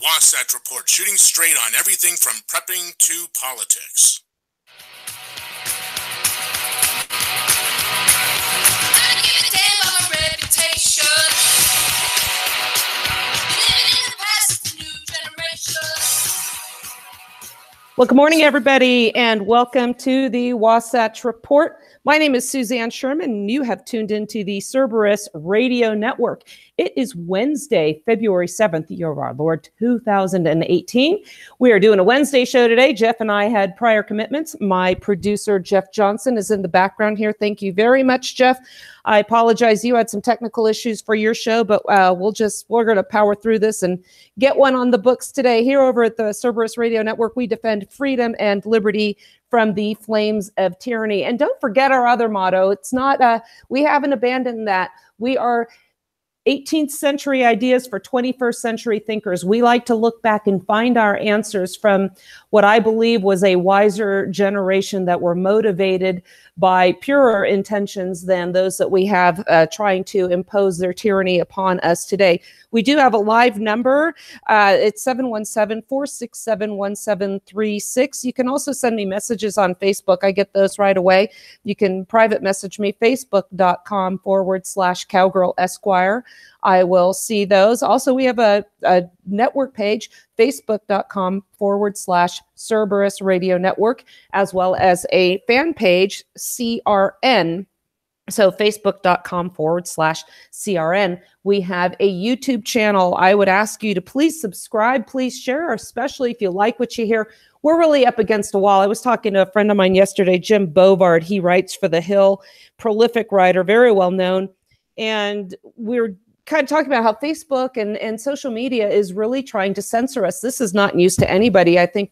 Wasatch Report, shooting straight on everything from prepping to politics. Well, good morning, everybody, and welcome to the Wasatch Report. My name is Suzanne Sherman, and you have tuned into the Cerberus Radio Network. It is Wednesday, February 7th, year of our Lord, 2018. We are doing a Wednesday show today. Jeff and I had prior commitments. My producer, Jeff Johnson, is in the background here. Thank you very much, Jeff. I apologize. You had some technical issues for your show, but we're going to power through this and get one on the books today. Here over at the Cerberus Radio Network, we defend freedom and liberty from the flames of tyranny. And don't forget our other motto. It's not, we haven't abandoned that. We are 18th century ideas for 21st century thinkers. We like to look back and find our answers from what I believe was a wiser generation that were motivated by purer intentions than those that we have trying to impose their tyranny upon us today. We do have a live number. It's 717-467-1736. You can also send me messages on Facebook. I get those right away. You can private message me, facebook.com/Cowgirl Esquire. I will see those. Also, we have a network page, facebook.com/Cerberus Radio Network, as well as a fan page, CRN. So facebook.com/CRN. We have a YouTube channel. I would ask you to please subscribe, please share, especially if you like what you hear. We're really up against a wall. I was talking to a friend of mine yesterday, Jim Bovard. He writes for The Hill, prolific writer, very well known. And we're kind of talking about how Facebook and social media is really trying to censor us. This is not news to anybody. I think,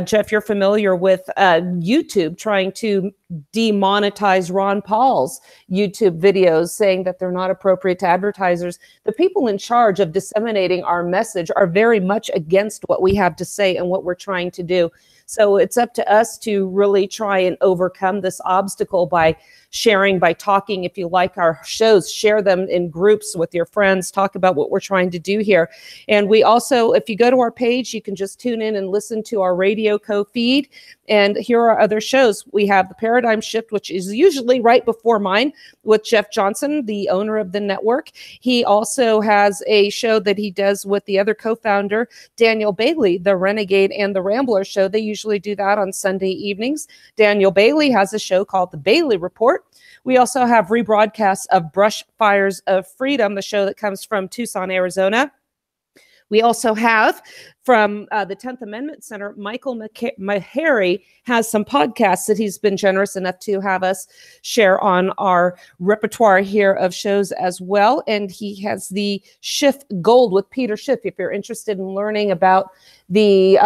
Jeff, you're familiar with YouTube trying to demonetize Ron Paul's YouTube videos, saying that they're not appropriate to advertisers. The people in charge of disseminating our message are very much against what we have to say and what we're trying to do. So it's up to us to really try and overcome this obstacle by sharing, by talking. If you like our shows, share them in groups with your friends, talk about what we're trying to do here. And we also, if you go to our page, you can just tune in and listen to our radio co-feed. And here are other shows. We have The Paradigm Shift, which is usually right before mine, with Jeff Johnson, the owner of the network. He also has a show that he does with the other co-founder, Daniel Bailey, the Renegade and the Rambler show. They usually do that on Sunday evenings. Daniel Bailey has a show called The Bailey Report. We also have rebroadcasts of Brush Fires of Freedom, the show that comes from Tucson, Arizona. We also have from the 10th Amendment Center, Michael Maharry has some podcasts that he's been generous enough to have us share on our repertoire here of shows as well. And he has the Schiff Gold with Peter Schiff. If you're interested in learning about the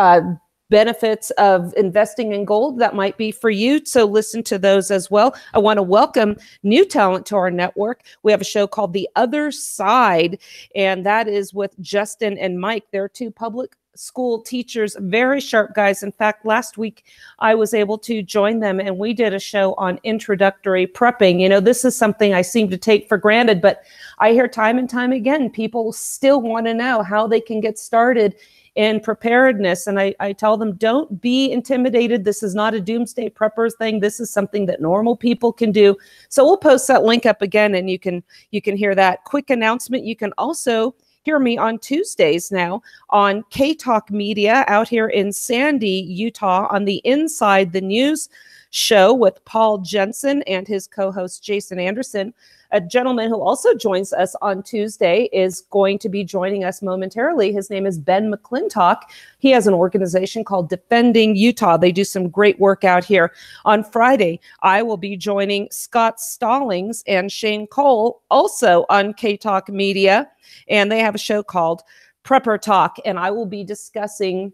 benefits of investing in gold, that might be for you. So listen to those as well. I want to welcome new talent to our network. We have a show called The Other Side, and that is with Justin and Mike. They're two public school teachers, very sharp guys. In fact, last week I was able to join them and we did a show on introductory prepping. You know, this is something I seem to take for granted, but I hear time and time again, people still want to know how they can get started in preparedness. And I tell them, don't be intimidated. This is not a doomsday preppers thing. This is something that normal people can do. So we'll post that link up again and you can hear that. Quick announcement. You can also hear me on Tuesdays now on K-Talk Media out here in Sandy, Utah, on the Inside the News show with Paul Jensen and his co-host Jason Anderson. A gentleman who also joins us on Tuesday is going to be joining us momentarily. His name is Ben McClintock. He has an organization called Defending Utah. They do some great work out here. On Friday, I will be joining Scott Stallings and Shane Cole, also on K-Talk Media, and they have a show called Prepper Talk, and I will be discussing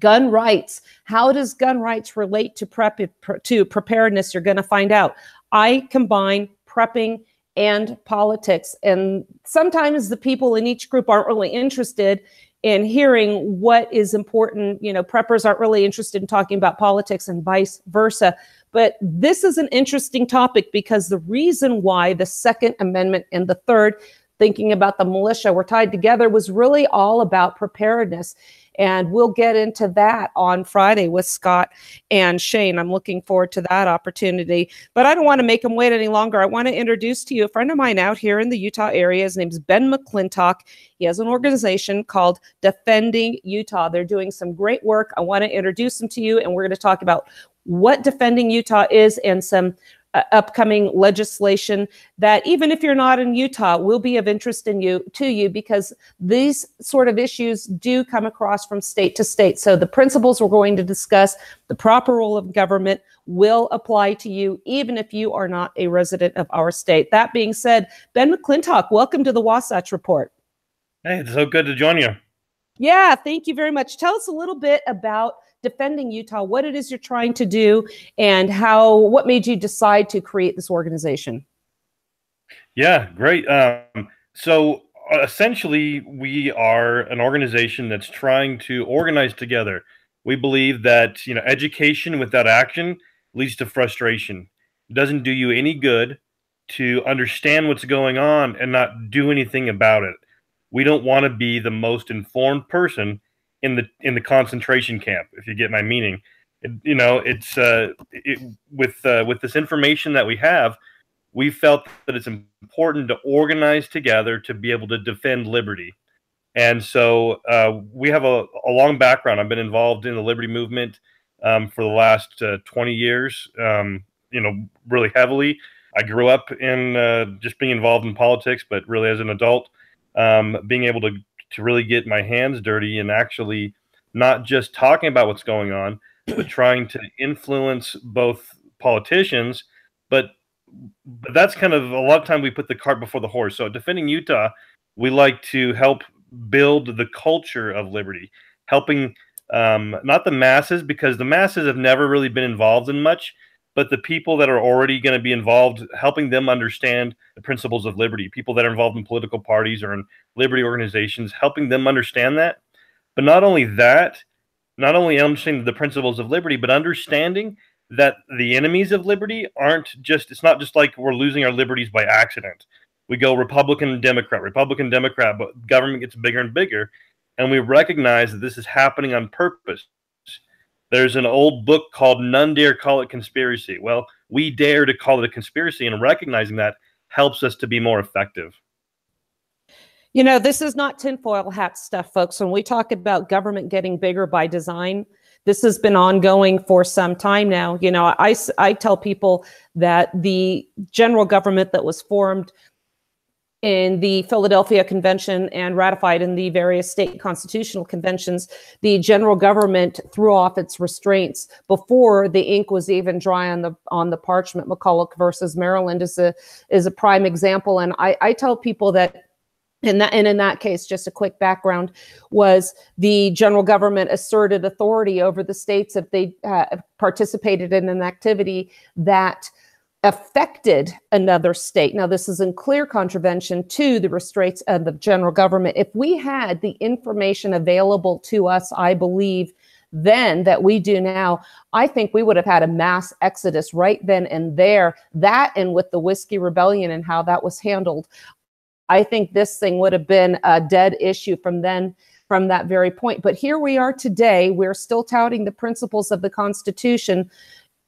gun rights. How does gun rights relate to preparedness? You're going to find out. I combine prepping and politics. And sometimes the people in each group aren't really interested in hearing what is important. You know, preppers aren't really interested in talking about politics and vice versa. But this is an interesting topic because the reason why the Second Amendment and the Third, thinking about the militia were tied together, was really all about preparedness. And we'll get into that on Friday with Scott and Shane. I'm looking forward to that opportunity. But I don't want to make them wait any longer. I want to introduce to you a friend of mine out here in the Utah area. His name's Ben McClintock. He has an organization called Defending Utah. They're doing some great work. I want to introduce them to you, and we're going to talk about what Defending Utah is and some upcoming legislation that, even if you're not in Utah, will be of interest to you, because these sort of issues do come across from state to state. So the principles we're going to discuss, the proper role of government, will apply to you, even if you are not a resident of our state. That being said, Ben McClintock, welcome to the Wasatch Report. Hey, it's so good to join you. Yeah, thank you very much. Tell us a little bit about Defending Utah, what it is you're trying to do, and what made you decide to create this organization. Yeah, great. So essentially, we are an organization that's trying to organize together. We believe that education without action leads to frustration. It doesn't do you any good to understand what's going on and not do anything about it. We don't want to be the most informed person in the concentration camp, if you get my meaning. With this information that we have, we felt that it's important to organize together to be able to defend liberty. And so we have a long background. I've been involved in the liberty movement for the last 20 years, really heavily. I grew up in just being involved in politics, but really as an adult, being able to really get my hands dirty and actually not just talking about what's going on, but trying to influence both politicians. But that's kind of a lot of time we put the cart before the horse. So Defending Utah, we like to help build the culture of liberty, helping not the masses, because the masses have never really been involved in much, but the people that are already going to be involved, helping them understand the principles of liberty, people that are involved in political parties or in liberty organizations, helping them understand that. But not only that, not only understanding the principles of liberty, but understanding that the enemies of liberty it's not just like we're losing our liberties by accident. We go Republican, Democrat, but government gets bigger and bigger. And we recognize that this is happening on purpose. There's an old book called None Dare Call It Conspiracy. Well, we dare to call it a conspiracy, and recognizing that helps us to be more effective. This is not tinfoil hat stuff, folks. When we talk about government getting bigger by design, this has been ongoing for some time now. I tell people that the general government that was formed in the Philadelphia Convention and ratified in the various state constitutional conventions, the general government threw off its restraints before the ink was even dry on the parchment. McCulloch versus Maryland is a prime example. And I tell people that in that case, just a quick background, was the general government asserted authority over the states if they participated in an activity that affected another state. Now, this is in clear contravention to the restraints of the general government. If we had the information available to us, I believe, then that we do now, I think we would have had a mass exodus right then and there. That, and with the Whiskey Rebellion and how that was handled, I think this thing would have been a dead issue from that very point. But here we are today. We're still touting the principles of the Constitution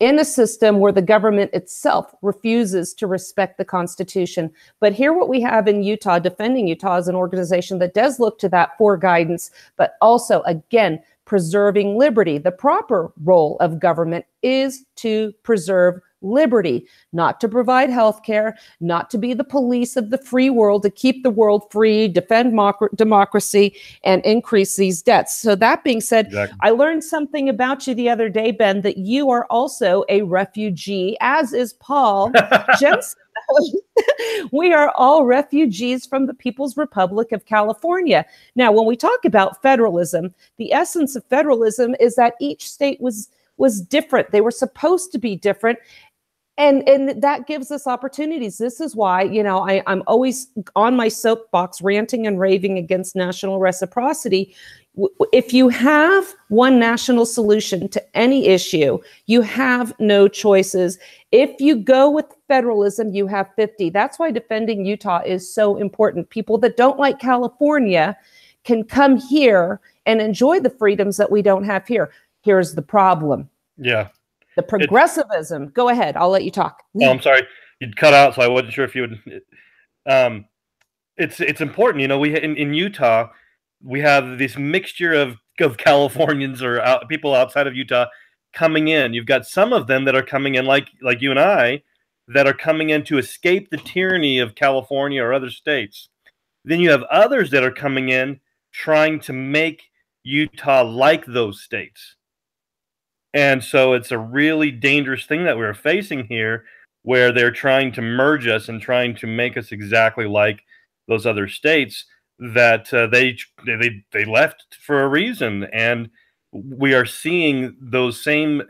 in a system where the government itself refuses to respect the Constitution. But here what we have in Utah, Defending Utah, is an organization that does look to that for guidance, but also, again, preserving liberty. The proper role of government is to preserve liberty, not to provide health care, not to be the police of the free world, to keep the world free, defend democracy, and increase these debts. So that being said, exactly. I learned something about you the other day, Ben, that you are also a refugee, as is Paul Jensen. We are all refugees from the People's Republic of California. Now, when we talk about federalism, the essence of federalism is that each state was different. They were supposed to be different. And that gives us opportunities. This is why, I'm always on my soapbox ranting and raving against national reciprocity. If you have one national solution to any issue, you have no choices. If you go with federalism, you have 50. That's why defending Utah is so important. People that don't like California can come here and enjoy the freedoms that we don't have here. Here's the problem. Yeah. The progressivism. Go ahead. I'll let you talk. Oh, I'm sorry. You'd cut out, so I wasn't sure if you would. It's important. You know, in Utah, we have this mixture of Californians or people outside of Utah coming in. You've got some of them that are coming in, like you and I, that are coming in to escape the tyranny of California or other states. Then you have others that are coming in trying to make Utah like those states. And so it's a really dangerous thing that we're facing here, where they're trying to merge us and trying to make us exactly like those other states that they left for a reason. And we are seeing those same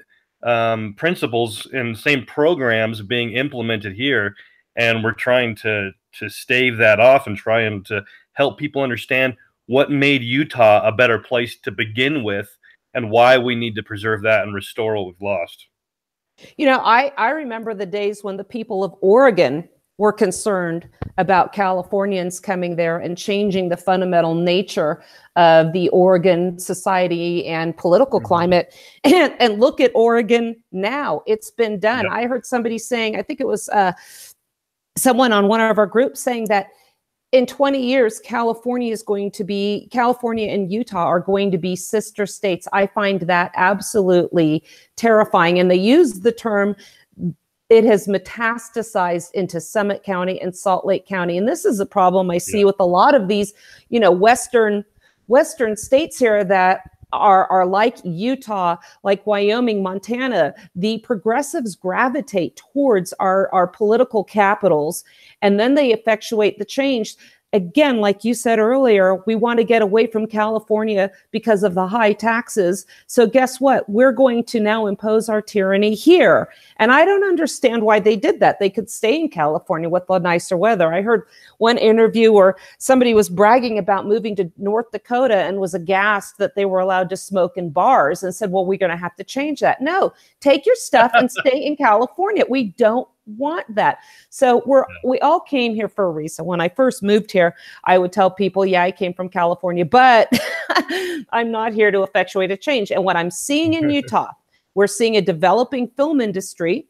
principles and same programs being implemented here. And we're trying to stave that off and trying to help people understand what made Utah a better place to begin with and why we need to preserve that and restore what we've lost. You know, I remember the days when the people of Oregon were concerned about Californians coming there and changing the fundamental nature of the Oregon society and political climate. And look at Oregon now. It's been done. Yep. I heard somebody saying, I think it was someone on one of our groups saying that in 20 years, California and Utah are going to be sister states. I find that absolutely terrifying. And they use the term, it has metastasized into Summit County and Salt Lake County. And this is a problem I see with a lot of these, you know, Western states here that are like Utah, like Wyoming, Montana. The progressives gravitate towards our political capitals, and then they effectuate the change. Again, like you said earlier, we want to get away from California because of the high taxes. So guess what? We're going to now impose our tyranny here. And I don't understand why they did that. They could stay in California with the nicer weather. I heard one interview where somebody was bragging about moving to North Dakota and was aghast that they were allowed to smoke in bars and said, well, we're going to have to change that. No, take your stuff and stay in California. We don't want that. So we all came here for a reason. When I first moved here, I would tell people, yeah, I came from California, but I'm not here to effectuate a change. And what I'm seeing in Utah, we're seeing a developing film industry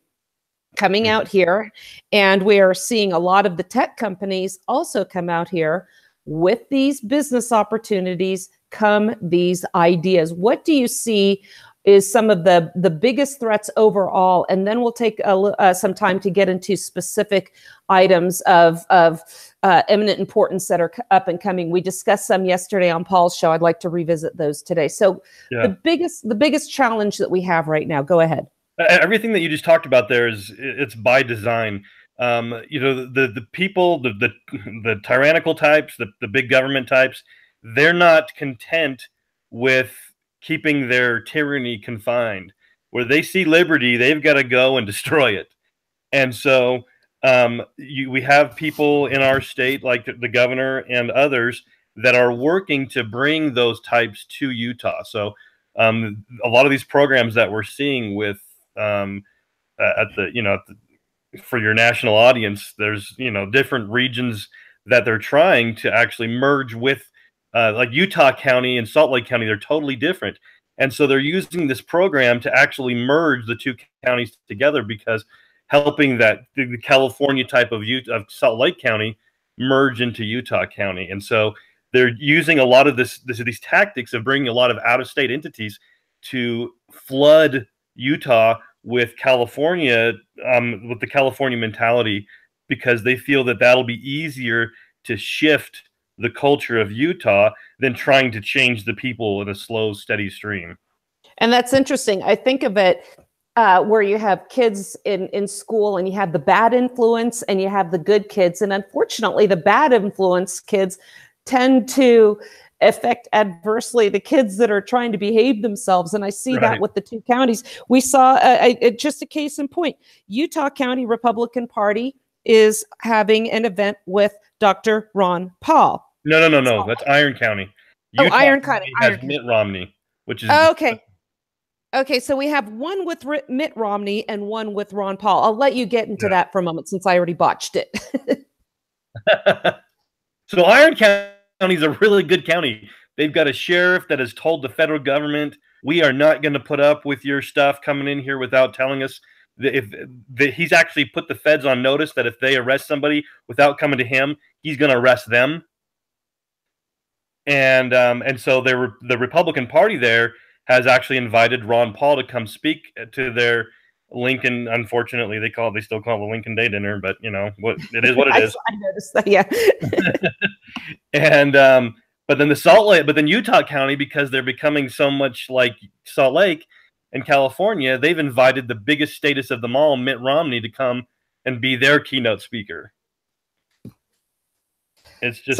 coming out here, and we are seeing a lot of the tech companies also come out here. With these business opportunities come these ideas. What do you see is some of the biggest threats overall? And then we'll take some time to get into specific items of eminent importance that are up and coming. We discussed some yesterday on Paul's show. I'd like to revisit those today. So the biggest challenge that we have right now, go ahead. Everything that you just talked about there it's by design. You know, the people, the tyrannical types, the big government types, they're not content with keeping their tyranny confined. Where they see liberty, they've got to go and destroy it. And so we have people in our state, like the governor and others, that are working to bring those types to Utah. So a lot of these programs that we're seeing with for your national audience, there's different regions that they're trying to actually merge with. Like Utah County and Salt Lake County, they're totally different. And so they're using this program to actually merge the two counties together, because helping that the California type of Salt Lake County merge into Utah County. And so they're using a lot of these tactics of bringing a lot of out-of-state entities to flood Utah with California, with the California mentality, because they feel that that'll be easier to shift the culture of Utah than trying to change the people in a slow, steady stream. And that's interesting. I think of it where you have kids in school, and you have the bad influence and you have the good kids. And unfortunately, the bad influence kids tend to affect adversely the kids that are trying to behave themselves. And I see that with the two counties. We saw just a case in point. Utah County Republican Party is having an event with Dr. Ron Paul. No. That's Iron County. Utah Iron County has Mitt Romney, which is okay. Okay, so we have one with Mitt Romney and one with Ron Paul. I'll let you get into that for a moment since I already botched it. So Iron County is a really good county. They've got a sheriff that has told the federal government, we are not going to put up with your stuff coming in here without telling us. He's actually put the feds on notice that if they arrest somebody without coming to him, he's going to arrest them. And so the Republican Party there has actually invited Ron Paul to come speak to their Lincoln. Unfortunately, they still call it the Lincoln Day dinner, but you know what it is. What it is. I noticed that, yeah. And but then Utah County, because they're becoming so much like Salt Lake in California, they've invited the biggest status of them all, Mitt Romney, to come and be their keynote speaker. It's just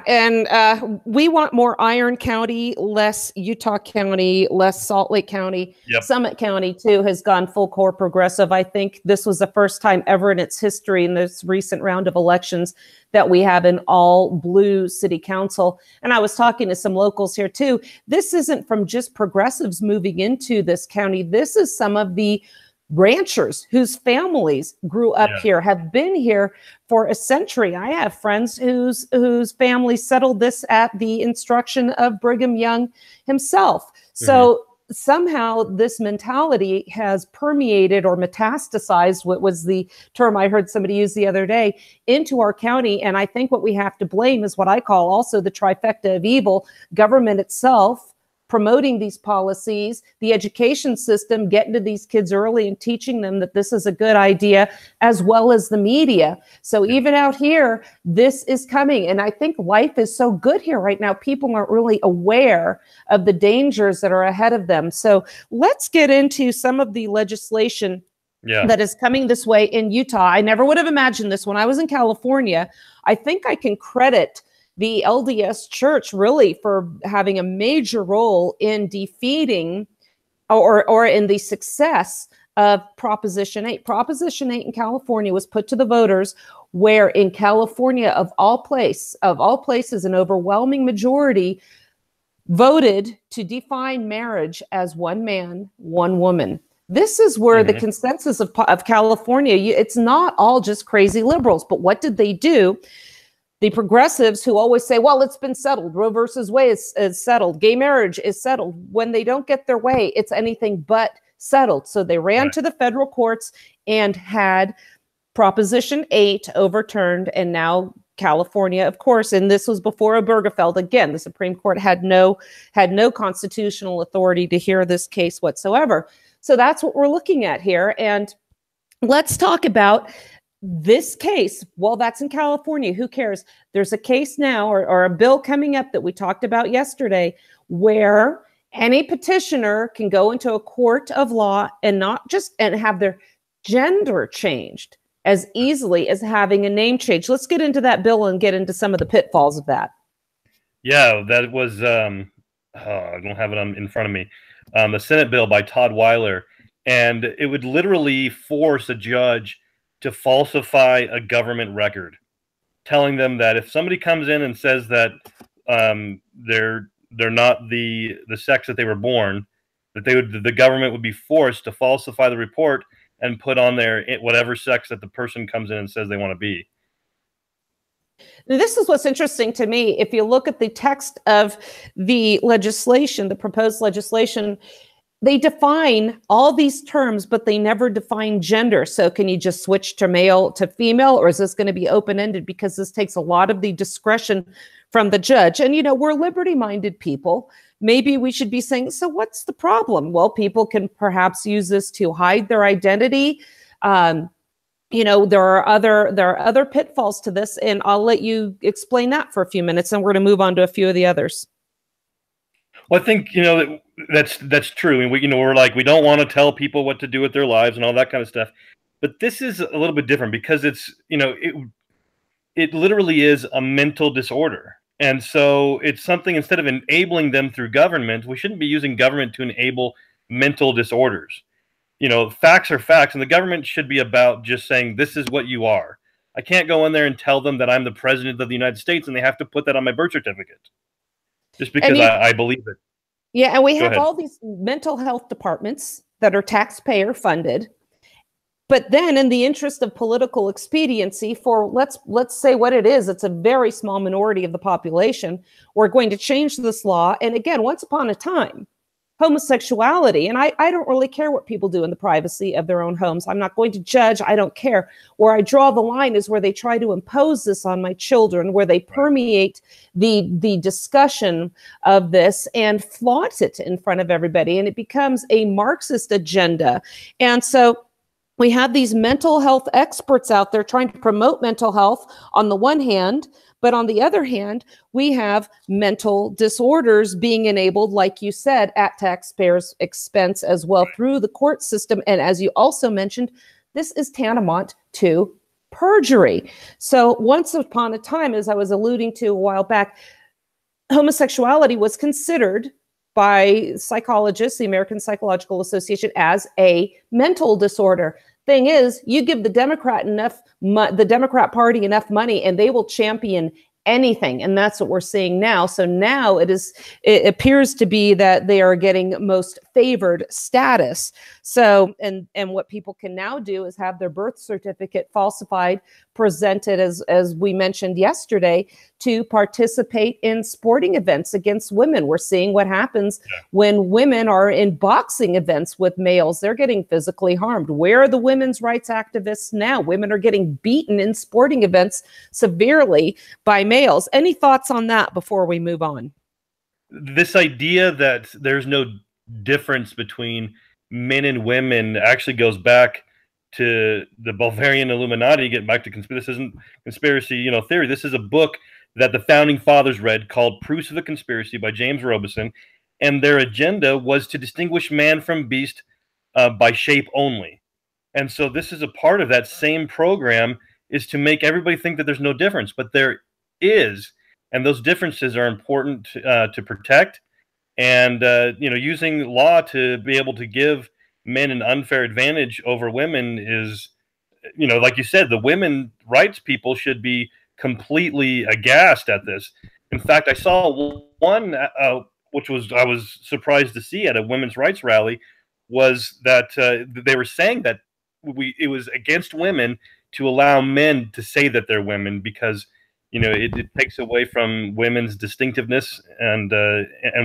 and we want more Iron County, less Utah County, less Salt Lake County. Yep. Summit County too has gone full core progressive. I think this was the first time ever in its history in this recent round of elections that we have an all blue city council. And I was talking to some locals here too. This isn't from just progressives moving into this county. This is some of the ranchers whose families grew up here, have been here for a century. I have friends whose families settled this at the instruction of Brigham Young himself. So somehow this mentality has permeated or metastasized, what was the term I heard somebody use the other day, into our county. And I think what we have to blame is what I call also the trifecta of evil: government itself, promoting these policies, the education system, getting to these kids early and teaching them that this is a good idea, as well as the media. So even out here, this is coming. And I think life is so good here right now. People aren't really aware of the dangers that are ahead of them. So let's get into some of the legislation that is coming this way in Utah. I never would have imagined this when I was in California. I think I can credit the LDS Church really for having a major role in defeating or in the success of Proposition 8. Proposition 8 in California was put to the voters, where in California, of all places, an overwhelming majority voted to define marriage as one man, one woman. This is where the consensus of California, it's not all just crazy liberals, but what did they do? The progressives who always say, well, it's been settled. Roe versus Wade is settled. Gay marriage is settled. When they don't get their way, it's anything but settled. So they ran to the federal courts and had Proposition 8 overturned. And now California, of course, and this was before Obergefell. Again, the Supreme Court had no constitutional authority to hear this case whatsoever. So that's what we're looking at here. And let's talk about this case. Well, that's in California. Who cares? There's a case now or a bill coming up that we talked about yesterday, where any petitioner can go into a court of law and have their gender changed as easily as having a name change. Let's get into that bill and get into some of the pitfalls of that. Yeah, that was I don't have it in front of me. The Senate bill by Todd Weiler, and it would literally force a judge to falsify a government record, telling them that if somebody comes in and says that they're not the sex that they were born, that the government would be forced to falsify the report and put on there whatever sex that the person comes in and says they want to be. This is what's interesting to me. If you look at the text of the legislation, the proposed legislation, they define all these terms, but they never define gender. So can you just switch to male to female, or is this going to be open-ended? Because this takes a lot of the discretion from the judge. And, you know, we're liberty-minded people. Maybe we should be saying, so what's the problem? Well, people can perhaps use this to hide their identity. You know, there are other pitfalls to this, and I'll let you explain that for a few minutes, and we're going to move on to a few of the others. Well, I think, you know, that's true. And we're like, we don't want to tell people what to do with their lives and all that kind of stuff. But this is a little bit different because it's, you know, it literally is a mental disorder. And so it's something, instead of enabling them through government, we shouldn't be using government to enable mental disorders. You know, facts are facts, and the government should be about just saying, this is what you are. I can't go in there and tell them that I'm the president of the United States and they have to put that on my birth certificate just because I believe it. Yeah, and we have all these mental health departments that are taxpayer funded. But then in the interest of political expediency for let's say what it is, it's a very small minority of the population, we're going to change this law. And again, once upon a time, homosexuality, and I don't really care what people do in the privacy of their own homes. I'm not going to judge. I don't care. Where I draw the line is where they try to impose this on my children, where they permeate the discussion of this and flaunt it in front of everybody. And it becomes a Marxist agenda. And so we have these mental health experts out there trying to promote mental health on the one hand, but on the other hand, we have mental disorders being enabled, like you said, at taxpayers' expense as well through the court system. And as you also mentioned, this is tantamount to perjury. So once upon a time, as I was alluding to a while back, homosexuality was considered by psychologists, the American Psychological Association, as a mental disorder. Thing is, you give the the Democrat Party enough money and they will champion anything. And that's what we're seeing now. So now it appears to be that they are getting most favored status. So, and what people can now do is have their birth certificate falsified, presented as we mentioned yesterday, to participate in sporting events against women. We're seeing what happens when women are in boxing events with males. They're getting physically harmed. Where are the women's rights activists now? Women are getting beaten in sporting events severely by males. Any thoughts on that before we move on? This idea that there's no difference between men and women actually goes back to the Bulgarian Illuminati. Get back to conspiracy. This isn't conspiracy, theory. This is a book that the founding fathers read called Proofs of the Conspiracy by James Robison, and their agenda was to distinguish man from beast by shape only. And so this is a part of that same program, is to make everybody think that there's no difference, but there is, and those differences are important to protect. And using law to be able to give men an unfair advantage over women is, like you said, the women rights people should be completely aghast at this. In fact, I saw one, which I was surprised to see at a women's rights rally, was that they were saying that it was against women to allow men to say that they're women, because it takes away from women's distinctiveness and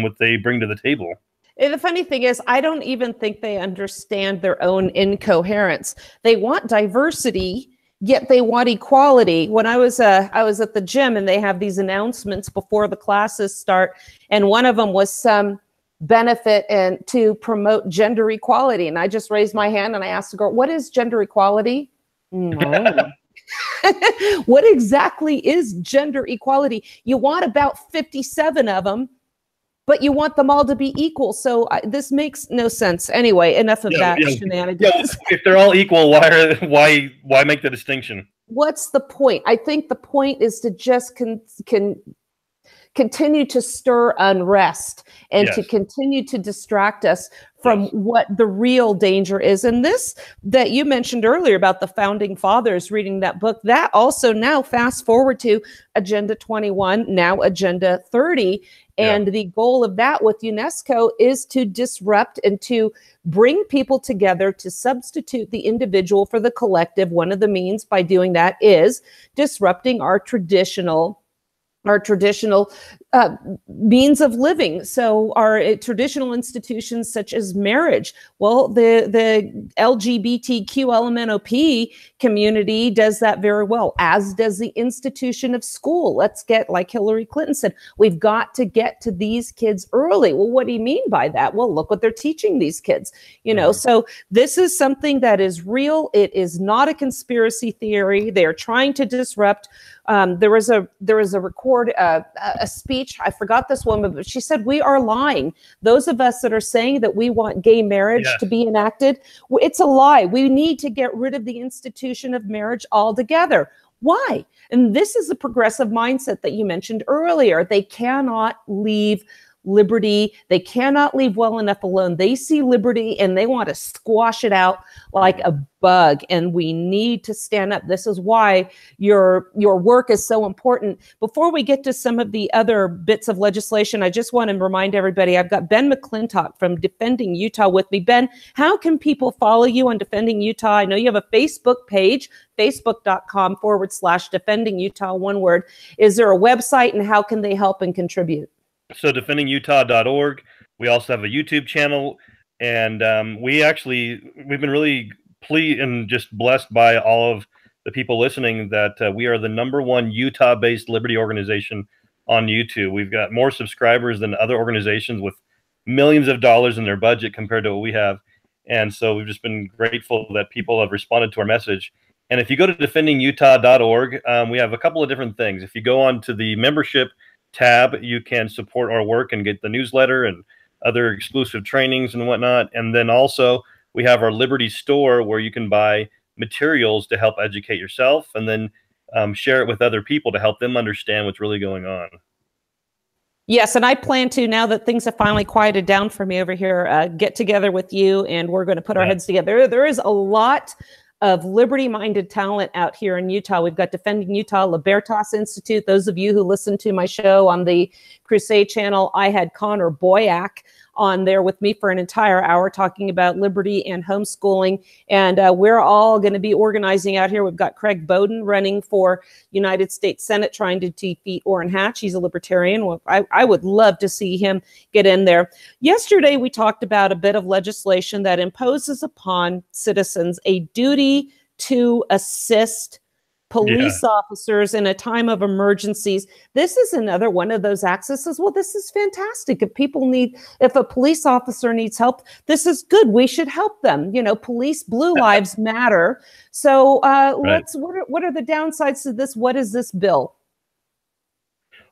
what they bring to the table. And the funny thing is, I don't even think they understand their own incoherence. They want diversity, yet they want equality. When I was at the gym, and they have these announcements before the classes start, and one of them was some benefit and to promote gender equality. And I just raised my hand and I asked the girl, "What is gender equality?" No. What exactly is gender equality? You want about 57 of them, but you want them all to be equal. So this makes no sense. Anyway, enough of that shenanigans. Yeah, if they're all equal, why make the distinction? What's the point? I think the point is to just continue to stir unrest and to continue to distract us from what the real danger is. And this that you mentioned earlier about the founding fathers reading that book, that also now fast forward to Agenda 21, now Agenda 30. And the goal of that with UNESCO is to disrupt and to bring people together to substitute the individual for the collective. One of the means by doing that is disrupting our traditional means of living. So our traditional institutions such as marriage, well, the LGBTQ LMNOP community does that very well, as does the institution of school. Let's get, like Hillary Clinton said, we've got to get to these kids early. Well, what do you mean by that? Well, look what they're teaching these kids, So this is something that is real. It is not a conspiracy theory. They are trying to disrupt. There was a speech. I forgot this woman, but she said, "We are lying. Those of us that are saying that we want gay marriage to be enacted, it's a lie. We need to get rid of the institution of marriage altogether." Why? And this is a progressive mindset that you mentioned earlier. They cannot leave liberty. They cannot leave well enough alone. They see liberty and they want to squash it out like a bug, and we need to stand up. This is why your work is so important. Before we get to some of the other bits of legislation, I just want to remind everybody, I've got Ben McClintock from Defending Utah with me. Ben, how can people follow you on Defending Utah? I know you have a Facebook page, facebook.com/Defending Utah, one word. Is there a website, and how can they help and contribute? So defendingutah.org. We also have a YouTube channel, and we've been really pleased and just blessed by all of the people listening that we are the #1 Utah-based liberty organization on YouTube. We've got more subscribers than other organizations with millions of dollars in their budget compared to what we have. And so we've just been grateful that people have responded to our message. And if you go to defendingutah.org, we have a couple of different things. If you go on to the membership tab, you can support our work and get the newsletter and other exclusive trainings and whatnot. And then also we have our Liberty store where you can buy materials to help educate yourself, and then share it with other people to help them understand what's really going on. Yes, and I plan to, now that things have finally quieted down for me over here, get together with you, and we're going to put our heads together. There is a lot of liberty-minded talent out here in Utah. We've got Defending Utah, Libertas Institute. Those of you who listen to my show on the Crusade channel, I had Connor Boyack on there with me for an entire hour talking about liberty and homeschooling. And we're all going to be organizing out here. We've got Craig Bowden running for United States Senate, trying to defeat Orrin Hatch. He's a libertarian. Well, I would love to see him get in there. Yesterday, we talked about a bit of legislation that imposes upon citizens a duty to assist police officers in a time of emergencies. This is another one of those acts that says, well, this is fantastic. If a police officer needs help, this is good. We should help them. You know, blue lives matter. So what are the downsides to this? What is this bill?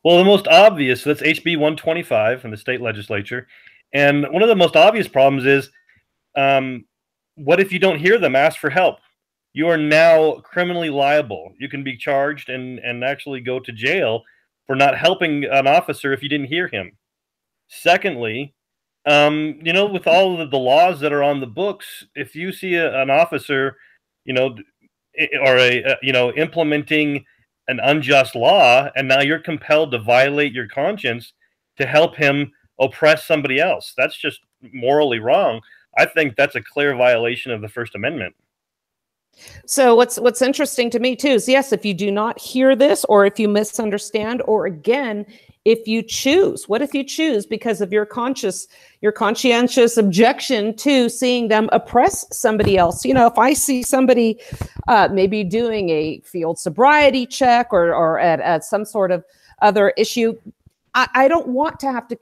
Well, the most obvious, that's HB 125 in the state legislature. And one of the most obvious problems is, what if you don't hear them ask for help? You are now criminally liable. You can be charged and actually go to jail for not helping an officer if you didn't hear him. Secondly, you know, with all of the laws that are on the books, if you see an officer, you know, or implementing an unjust law, and now you're compelled to violate your conscience to help him oppress somebody else, that's just morally wrong. I think that's a clear violation of the First Amendment. So what's interesting to me too is, yes, if you do not hear this, or if you misunderstand, or again, if you choose, what if you choose because of your conscientious objection to seeing them oppress somebody else? You know, if I see somebody maybe doing a field sobriety check or at some sort of other issue, I don't want to have to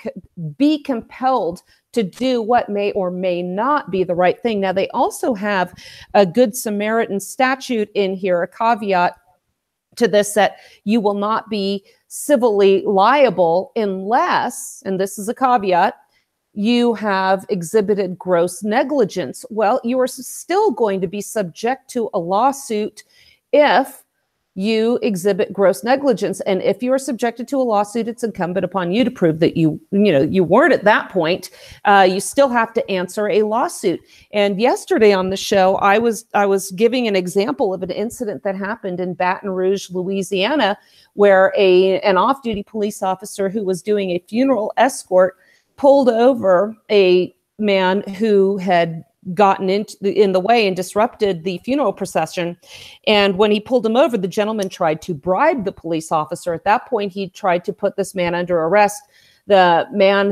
be compelled to do what may or may not be the right thing. Now, they also have a Good Samaritan statute in here, a caveat to this, that you will not be civilly liable unless, and this is a caveat, you have exhibited gross negligence. Well, you are still going to be subject to a lawsuit if you exhibit gross negligence. And if you are subjected to a lawsuit, it's incumbent upon you to prove that you weren't at that point. You still have to answer a lawsuit. And yesterday on the show, I was giving an example of an incident that happened in Baton Rouge, Louisiana, where an off-duty police officer who was doing a funeral escort pulled over a man who had gotten in the way and disrupted the funeral procession. And when he pulled him over, the gentleman tried to bribe the police officer. At that point, he tried to put this man under arrest. The man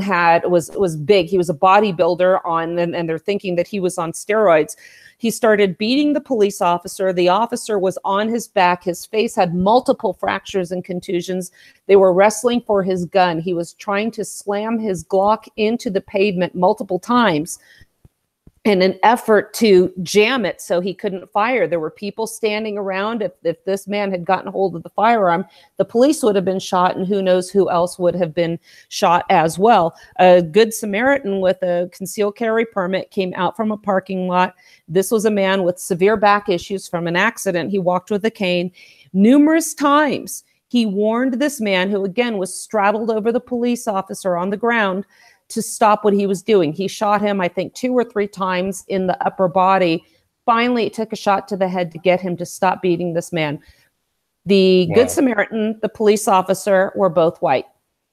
was big. He was a bodybuilder and they're thinking that he was on steroids. He started beating the police officer. The officer was on his back. His face had multiple fractures and contusions. They were wrestling for his gun. He was trying to slam his Glock into the pavement multiple times in an effort to jam it so he couldn't fire. There were people standing around. If this man had gotten hold of the firearm, the police would have been shot, and who knows who else would have been shot as well. A Good Samaritan with a concealed carry permit came out from a parking lot. This was a man with severe back issues from an accident. He walked with a cane. Numerous times He warned this man, who again was straddled over the police officer on the ground, to stop what he was doing. He shot him, I think, 2 or 3 times in the upper body. Finally, it took a shot to the head to get him to stop beating this man. The Good Samaritan, the police officer, were both white.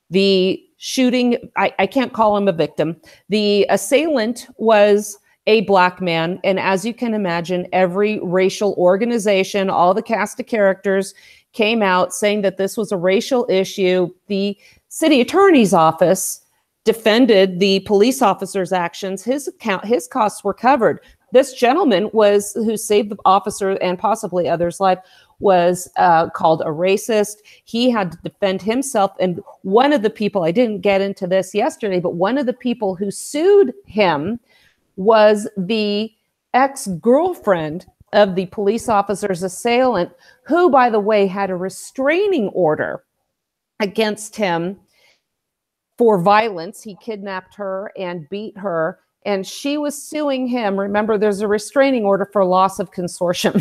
The shooting, I can't call him a victim. The assailant was a Black man. And as you can imagine, every racial organization, all the cast of characters came out saying that this was a racial issue. The city attorney's office defended the police officer's actions. His costs were covered. This gentleman who saved the officer and possibly others' life was called a racist. He had to defend himself. And one of the people, I didn't get into this yesterday, but one of the people who sued him was the ex-girlfriend of the police officer's assailant, who, by the way, had a restraining order against him for violence. He kidnapped her and beat her, and she was suing him. Remember, there's a restraining order for loss of consortium.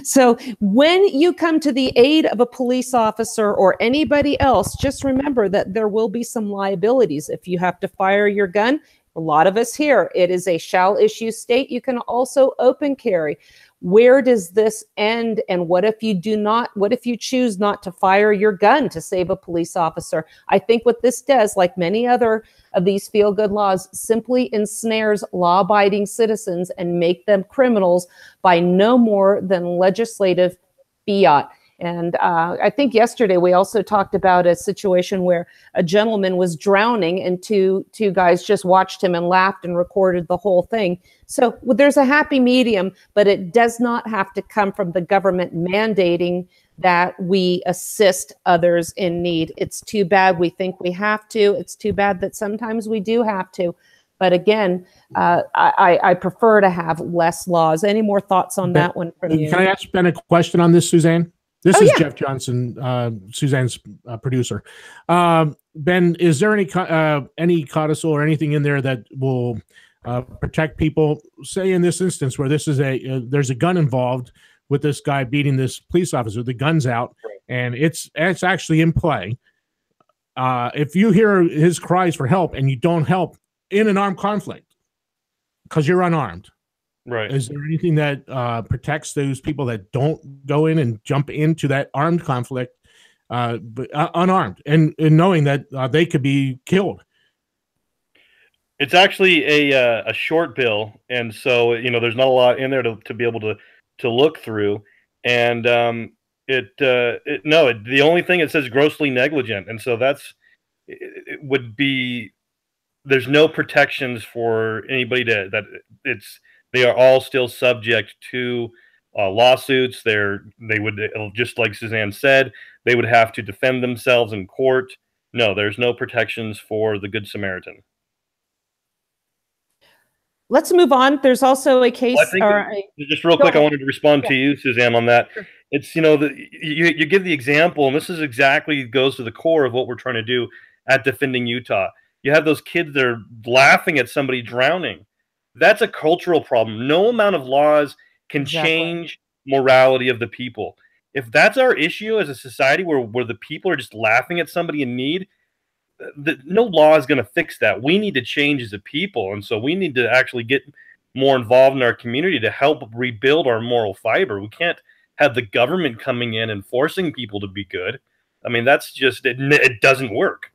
So when you come to the aid of a police officer or anybody else, just remember that there will be some liabilities. If you have to fire your gun, a lot of us here, it is a shall issue state. You can also open carry. Where does this end? And what if you choose not to fire your gun to save a police officer? I think what this does, like many other of these feel-good laws, simply ensnares law-abiding citizens and make them criminals by no more than legislative fiat. And I think yesterday we also talked about a situation where a gentleman was drowning and two guys just watched him and laughed and recorded the whole thing. So there's a happy medium, but it does not have to come from the government mandating that we assist others in need. It's too bad we think we have to. It's too bad that sometimes we do have to. But again, I prefer to have less laws. Any more thoughts on that one from you? Can I ask Ben a question on this, Suzanne? This is Jeff Johnson, Suzanne's producer. Ben, is there any codicil or anything in there that will protect people? Say in this instance where this is there's a gun involved with this guy beating this police officer. The gun's out, and it's actually in play. If you hear his cries for help and you don't help in an armed conflict because you're unarmed. Right. Is there anything that protects those people that don't go in and jump into that armed conflict, but unarmed and knowing that they could be killed? It's actually a short bill, and so there's not a lot in there to be able to look through. And the only thing it says grossly negligent, and so it would be there's no protections for anybody they are all still subject to lawsuits. They would, just like Suzanne said, they would have to defend themselves in court. No, there's no protections for the Good Samaritan. Let's move on. There's also a case. Just real quick, I wanted to respond to you, Suzanne, on that. Sure. It's you give the example, and this is exactly goes to the core of what we're trying to do at Defending Utah. You have those kids that are laughing at somebody drowning. That's a cultural problem. No amount of laws can change morality of the people. If that's our issue as a society where the people are just laughing at somebody in need, no law is going to fix that. We need to change as a people. And so we need to actually get more involved in our community to help rebuild our moral fiber. We can't have the government coming in and forcing people to be good. I mean, that's just, it doesn't work.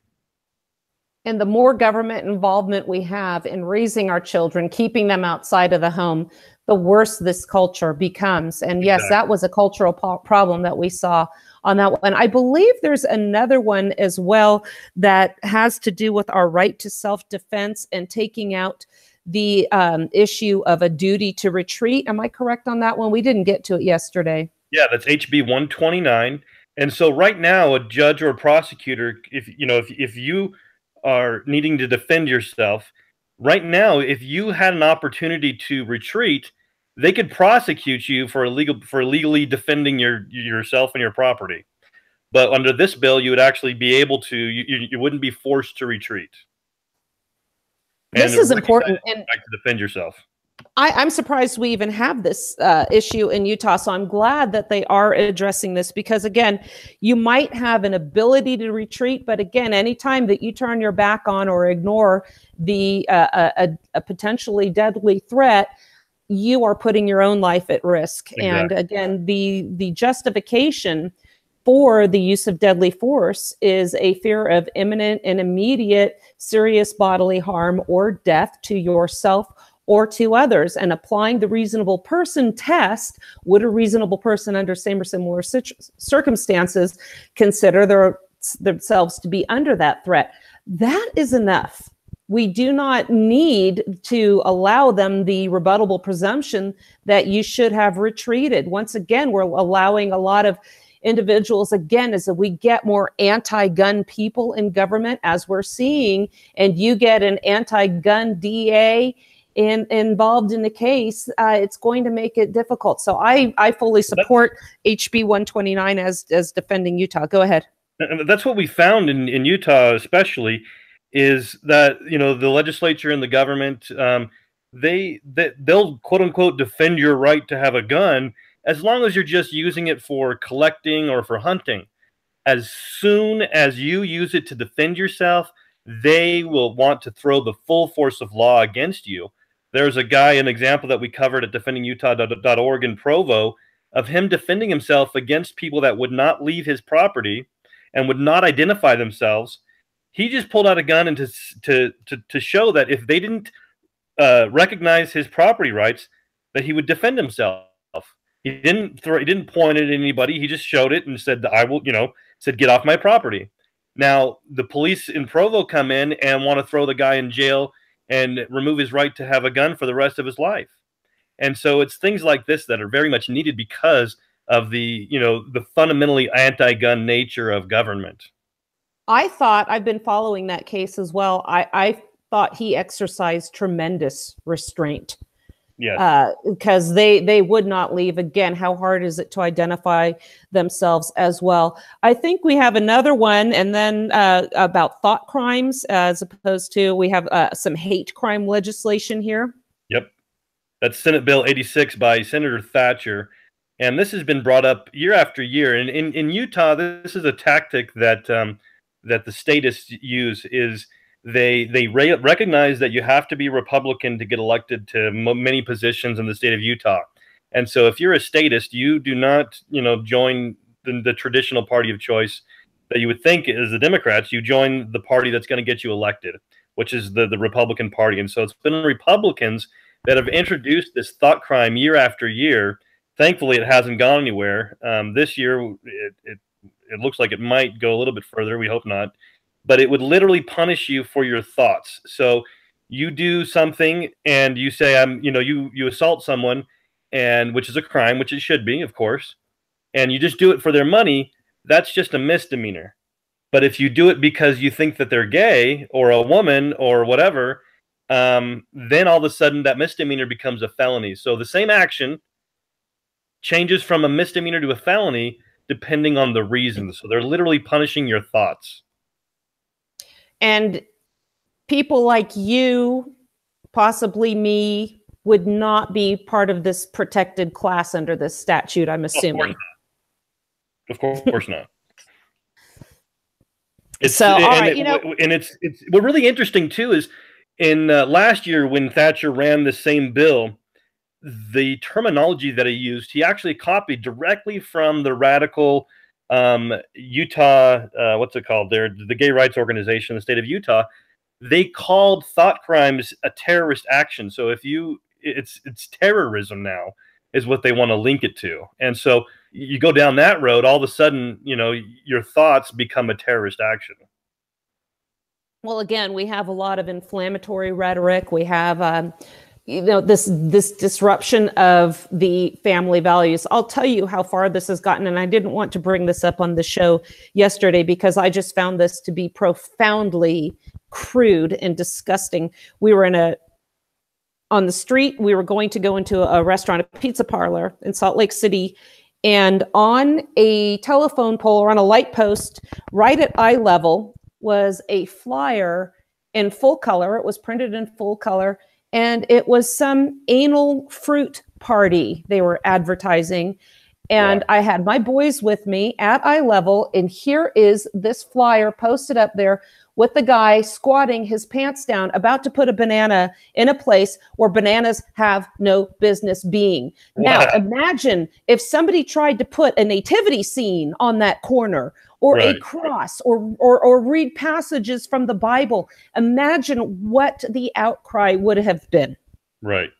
And the more government involvement we have in raising our children, keeping them outside of the home, the worse this culture becomes. And yes, that was a cultural problem that we saw on that one. I believe there's another one as well that has to do with our right to self-defense and taking out the issue of a duty to retreat. Am I correct on that one? We didn't get to it yesterday. Yeah, that's HB 129. And so right now, a judge or a prosecutor, if you are needing to defend yourself right now, if you had an opportunity to retreat, they could prosecute you for illegally defending yourself and your property. But under this bill, you would actually be able to, you wouldn't be forced to retreat. This is important. And to defend yourself. I'm surprised we even have this issue in Utah. So I'm glad that they are addressing this, because again, you might have an ability to retreat, but again, anytime that you turn your back on or ignore the a potentially deadly threat, you are putting your own life at risk. Exactly. And again, the justification for the use of deadly force is a fear of imminent and immediate serious bodily harm or death to yourself or to others. And applying the reasonable person test, would a reasonable person under same or similar circumstances consider themselves to be under that threat? That is enough. We do not need to allow them the rebuttable presumption that you should have retreated. Once again, we're allowing a lot of individuals, again, as we get more anti-gun people in government, as we're seeing, and you get an anti-gun DA involved in the case, it's going to make it difficult. So I fully support HB 129 as defending Utah. Go ahead. That's what we found in Utah, especially, is that, you know, the legislature and the government, they'll quote unquote defend your right to have a gun as long as you're just using it for collecting or for hunting. As soon as you use it to defend yourself, they will want to throw the full force of law against you. There's a guy, an example that we covered at defendingutah.org in Provo, of him defending himself against people that would not leave his property and would not identify themselves. He just pulled out a gun and to show that if they didn't recognize his property rights, that he would defend himself. He didn't point it at anybody. He just showed it and said, "I will," said, "Get off my property." Now the police in Provo come in and want to throw the guy in jail and remove his right to have a gun for the rest of his life. And so it's things like this that are very much needed because of the fundamentally anti-gun nature of government. I've been following that case as well. I thought he exercised tremendous restraint. Yes. Because they would not leave. Again, how hard is it to identify themselves as well? I think we have another one, and then about thought crimes, as opposed to, we have some hate crime legislation here. Yep. That's Senate Bill 86 by Senator Thatcher. And this has been brought up year after year. And in Utah, this is a tactic that that the statists use. Is they recognize that you have to be Republican to get elected to many positions in the state of Utah. And so if you're a statist, you do not, join the traditional party of choice that you would think is the Democrats. You join the party that's going to get you elected, which is the Republican Party. And so it's been Republicans that have introduced this thought crime year after year. Thankfully, it hasn't gone anywhere. This year, it looks like it might go a little bit further. We hope not. But it would literally punish you for your thoughts. So you do something and you say, you assault someone, and which is a crime, which it should be, of course, and you just do it for their money. That's just a misdemeanor. But if you do it because you think that they're gay or a woman or whatever, then all of a sudden that misdemeanor becomes a felony. So the same action changes from a misdemeanor to a felony depending on the reason. So they're literally punishing your thoughts. And people like you, possibly me, would not be part of this protected class under this statute, I'm assuming. Of course not. It's what really interesting too is in last year when Thatcher ran the same bill, the terminology that he used, he actually copied directly from the radical Utah, what's it called there? The gay rights organization in the state of Utah. They called thought crimes a terrorist action. So it's terrorism now is what they want to link it to. And so you go down that road, all of a sudden, your thoughts become a terrorist action. Well, again, we have a lot of inflammatory rhetoric. We have, this disruption of the family values. I'll tell you how far this has gotten, and I didn't want to bring this up on the show yesterday because I just found this to be profoundly crude and disgusting. We were on the street. We were going to go into a restaurant, a pizza parlor in Salt Lake City, and on a telephone pole or on a light post right at eye level was a flyer in full color. It was printed in full color. and it was some anal fruit party they were advertising. And I had my boys with me at eye level, and here is this flyer posted up there with the guy squatting his pants down, about to put a banana in a place where bananas have no business being. Now, imagine if somebody tried to put a nativity scene on that corner, or a cross, or read passages from the Bible. Imagine what the outcry would have been. Right.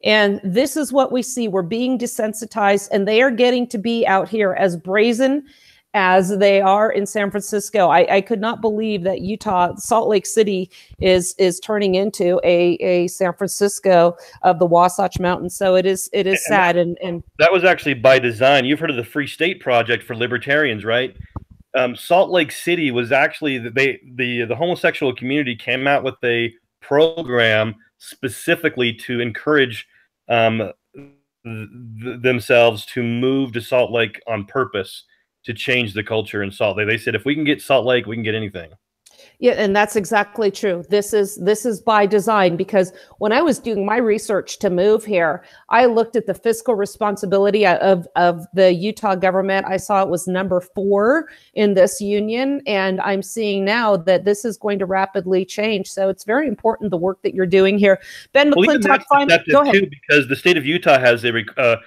And this is what we see. We're being desensitized, and they are getting to be out here as brazen as they are in San Francisco. I could not believe that Utah, Salt Lake City is turning into a San Francisco of the Wasatch Mountains. So it is sad. And that was actually by design. You've heard of the Free State Project for libertarians, right? Salt Lake City was actually, the homosexual community came out with a program specifically to encourage themselves to move to Salt Lake on purpose, to change the culture in Salt Lake. They said, if we can get Salt Lake, we can get anything. Yeah, and that's exactly true. This is by design, because when I was doing my research to move here, I looked at the fiscal responsibility of the Utah government. I saw it was number 4 in this union, and I'm seeing now that this is going to rapidly change. So it's very important, the work that you're doing here. Ben McClintock, go ahead. Too, because the state of Utah has a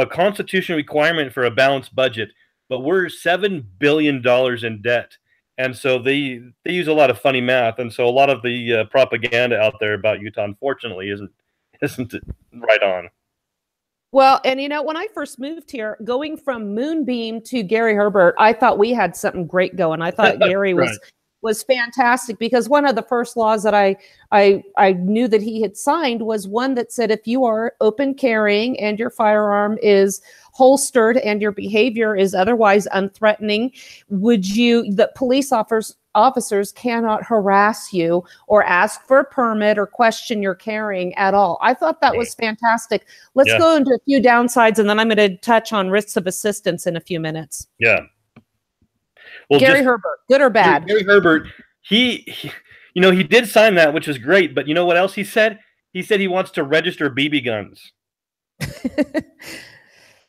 constitutional requirement for a balanced budget, but we're $7 billion in debt. And so they use a lot of funny math, and so a lot of the propaganda out there about Utah, unfortunately, isn't right on. Well, and when I first moved here, going from Moonbeam to Gary Herbert, I thought we had something great going. I thought Gary was fantastic, because one of the first laws that I knew that he had signed was one that said, if you are open carrying and your firearm is holstered and your behavior is otherwise unthreatening, the police officers cannot harass you or ask for a permit or question your carrying at all. I thought that was fantastic. Let's go into a few downsides, and then I'm going to touch on risks of assistance in a few minutes. Yeah. Well, Gary Herbert, good or bad? Gary Herbert, he did sign that, which is great. But you know what else he said? He said he wants to register BB guns.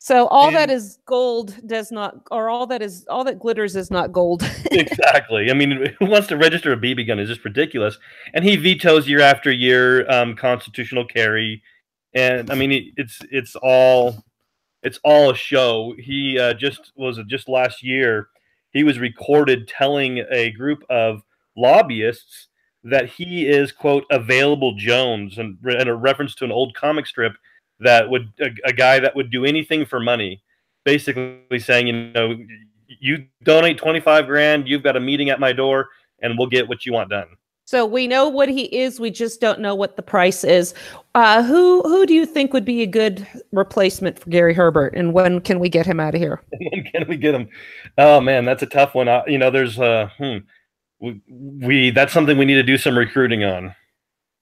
So all that is gold does not, or all that glitters is not gold. Exactly. I mean, who wants to register a BB gun? Is just ridiculous. And he vetoes year after year constitutional carry. And I mean, it's all a show. He just last year, he was recorded telling a group of lobbyists that he is, quote, available Jones, and a reference to an old comic strip that would a guy that would do anything for money, basically saying, you donate 25 grand, you've got a meeting at my door, and we'll get what you want done. So we know what he is, we just don't know what the price is. Who do you think would be a good replacement for Gary Herbert, and when can we get him out of here? When can we get him? Oh man, that's a tough one. There's that's something we need to do some recruiting on.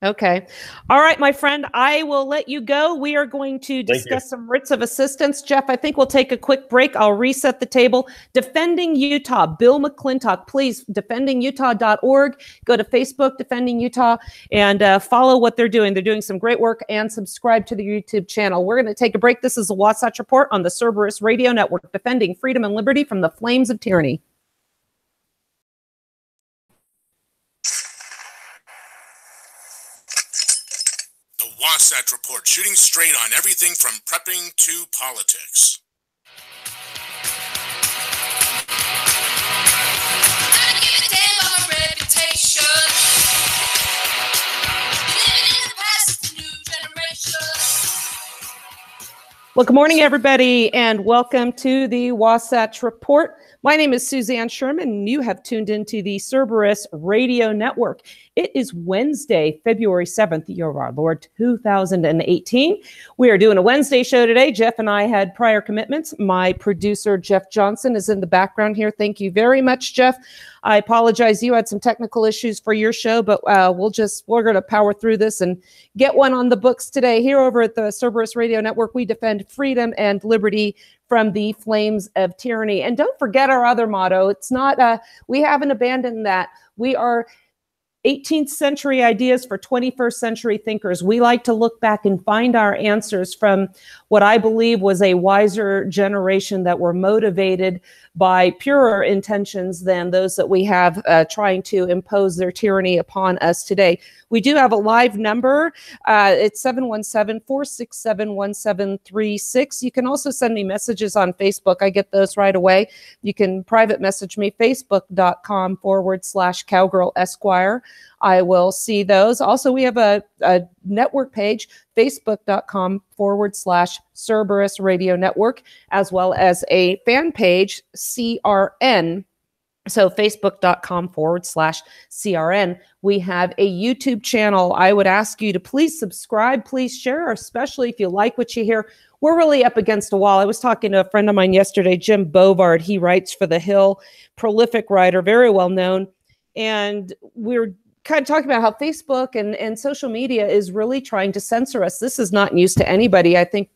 Okay. All right, my friend, I will let you go. We are going to discuss some writs of assistance. Jeff, I think we'll take a quick break. I'll reset the table. Defending Utah, Bill McClintock, please, defendingutah.org. Go to Facebook, Defending Utah, and follow what they're doing. They're doing some great work, and subscribe to the YouTube channel. We're going to take a break. This is the Wasatch Report on the Cerberus Radio Network, defending freedom and liberty from the flames of tyranny. Wasatch Report, shooting straight on everything from prepping to politics. Well, good morning, everybody, and welcome to the Wasatch Report. My name is Suzanne Sherman, and you have tuned into the Cerberus Radio Network. It is Wednesday, February 7th, year of our Lord, 2018. We are doing a Wednesday show today. Jeff and I had prior commitments. My producer, Jeff Johnson, is in the background here. Thank you very much, Jeff. I apologize. You had some technical issues for your show, but we're going to power through this and get one on the books today. Here over at the Cerberus Radio Network, we defend freedom and liberty from the flames of tyranny. And don't forget our other motto. It's not, we haven't abandoned that. We are 18th century ideas for 21st century thinkers. We like to look back and find our answers from what I believe was a wiser generation that were motivated by purer intentions than those that we have trying to impose their tyranny upon us today. We do have a live number. It's 717-467-1736. You can also send me messages on Facebook. I get those right away. You can private message me, facebook.com/Cowgirl Esquire. I will see those. Also, we have a network page, facebook.com/Cerberus Radio Network, as well as a fan page, CRN. So facebook.com/CRN. We have a YouTube channel. I would ask you to please subscribe, please share, especially if you like what you hear. We're really up against a wall. I was talking to a friend of mine yesterday, Jim Bovard. He writes for The Hill, prolific writer, very well known. And we're kind of talking about how Facebook and social media is really trying to censor us. This is not news to anybody. I think,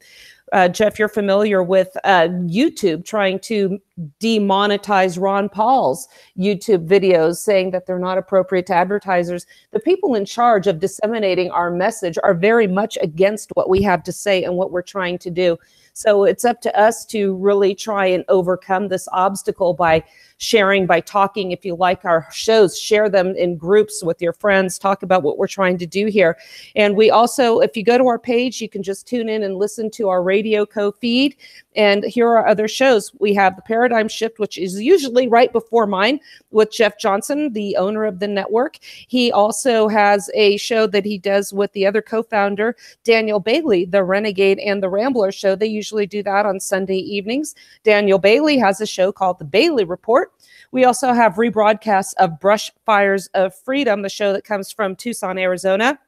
Jeff, you're familiar with YouTube trying to demonetize Ron Paul's YouTube videos, saying that they're not appropriate to advertisers. The people in charge of disseminating our message are very much against what we have to say and what we're trying to do. So it's up to us to really try and overcome this obstacle by sharing, by talking. If you like our shows, share them in groups with your friends, talk about what we're trying to do here. And we also, if you go to our page, you can just tune in and listen to our radio co-feed and hear our other shows. We have The Paradigm Shift, which is usually right before mine, with Jeff Johnson, the owner of the network. He also has a show that he does with the other co-founder, Daniel Bailey, the Renegade and the Rambler show. They usually do that on Sunday evenings. Daniel Bailey has a show called The Bailey Report. We also have rebroadcasts of Brush Fires of Freedom, the show that comes from Tucson, Arizona.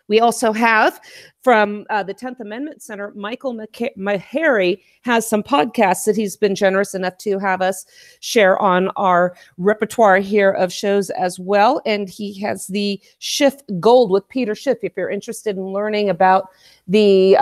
We also have from the 10th Amendment Center, Michael Maharry has some podcasts that he's been generous enough to have us share on our repertoire here of shows as well. And he has the Schiff Gold with Peter Schiff. If you're interested in learning about the